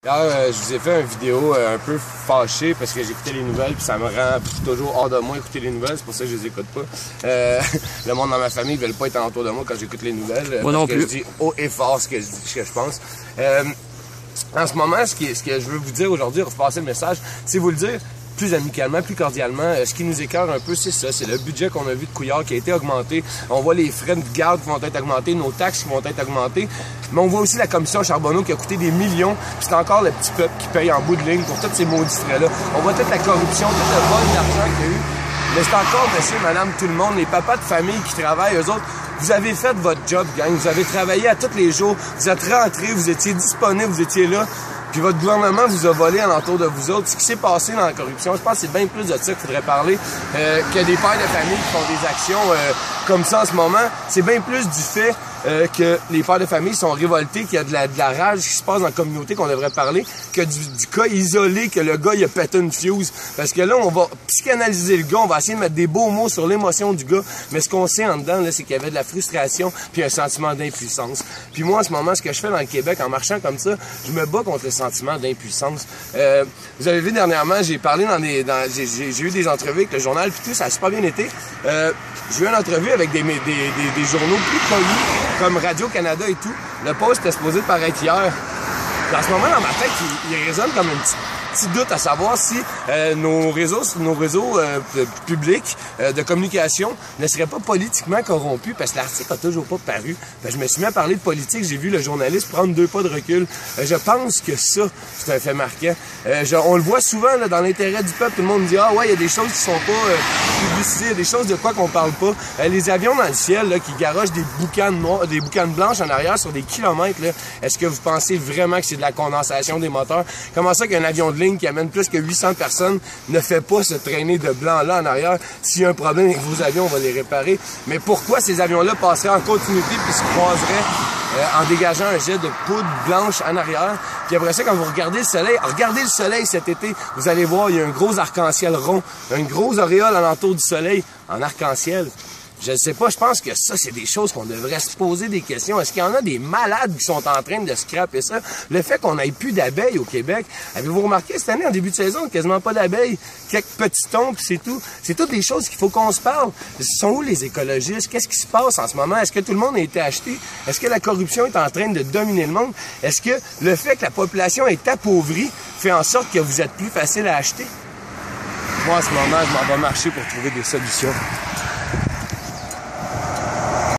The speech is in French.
Hier, je vous ai fait une vidéo un peu fâchée parce que j'écoutais les nouvelles puis ça me rend toujours hors de moi écouter les nouvelles, c'est pour ça que je les écoute pas. Le monde dans ma famille ne veut pas être autour de moi quand j'écoute les nouvelles. Moi non plus. Je dis haut et fort ce que je pense. En ce moment, ce que je veux vous dire aujourd'hui, repasser le message, c'est vous le dire plus amicalement, plus cordialement. Ce qui nous écœure un peu, c'est ça. C'est le budget qu'on a vu de Couillard qui a été augmenté. On voit les frais de garde qui vont être augmentés, nos taxes qui vont être augmentées. Mais on voit aussi la commission Charbonneau qui a coûté des millions. Puis c'est encore le petit peuple qui paye en bout de ligne pour tous ces maudits frais-là. On voit toute la corruption, tout le vol d'argent qu'il y a eu. Mais c'est encore monsieur, madame, tout le monde, les papas de famille qui travaillent, eux autres. Vous avez fait votre job, gang. Vous avez travaillé à tous les jours. Vous êtes rentrés, vous étiez disponibles, vous étiez là. Puis votre gouvernement vous a volé alentour de vous autres. Ce qui s'est passé dans la corruption, je pense que c'est bien plus de ça qu'il faudrait parler que des pères de famille qui font des actions comme ça en ce moment. C'est bien plus du fait que les pères de famille sont révoltés, qu'il y a de la rage qui se passe dans la communauté qu'on devrait parler, que du cas isolé, que le gars il a pété une fuse. Parce que là, on va psychanalyser le gars, on va essayer de mettre des beaux mots sur l'émotion du gars. Mais ce qu'on sait en dedans, là, c'est qu'il y avait de la frustration puis un sentiment d'impuissance. Puis moi, en ce moment, ce que je fais dans le Québec, en marchant comme ça, je me bats contre le sentiment d'impuissance. Vous avez vu dernièrement, j'ai parlé j'ai eu des entrevues avec le journal, puis tout, ça a super bien été. J'ai eu une entrevue avec des journaux plus connus, comme Radio-Canada et tout. Le post était supposé de paraître hier. En ce moment, dans ma tête, il résonne comme un petit doute à savoir si nos réseaux publics de communication ne seraient pas politiquement corrompus, parce que l'article n'a toujours pas paru. Je me suis mis à parler de politique, j'ai vu le journaliste prendre 2 pas de recul. Je pense que ça, c'est un fait marquant. On le voit souvent là, dans l'intérêt du peuple, tout le monde dit « Ah ouais, il y a des choses qui sont pas publicisées, il y a des choses de quoi qu'on parle pas. » Les avions dans le ciel là, qui garochent des boucanes blanches en arrière sur des kilomètres, est-ce que vous pensez vraiment que c'est de la condensation des moteurs? Comment ça qu'un avion de ligne qui amène plus que 800 personnes ne fait pas se traîner de blanc-là en arrière? S'il y a un problème avec vos avions, on va les réparer. Mais pourquoi ces avions-là passeraient en continuité puis se croiseraient en dégageant un jet de poudre blanche en arrière? Puis après ça, quand vous regardez le soleil cet été, vous allez voir, il y a un gros arc-en-ciel rond, une grosse auréole alentour du soleil en arc-en-ciel. Je ne sais pas, je pense que ça, c'est des choses qu'on devrait se poser des questions. Est-ce qu'il y en a des malades qui sont en train de scraper ça? Le fait qu'on n'ait plus d'abeilles au Québec, avez-vous remarqué cette année, en début de saison, quasiment pas d'abeilles, quelques petits tons, puis c'est tout. C'est toutes des choses qu'il faut qu'on se parle. Sont où les écologistes? Qu'est-ce qui se passe en ce moment? Est-ce que tout le monde a été acheté? Est-ce que la corruption est en train de dominer le monde? Est-ce que le fait que la population est appauvrie fait en sorte que vous êtes plus facile à acheter? Moi, en ce moment, je m'en vais marcher pour trouver des solutions.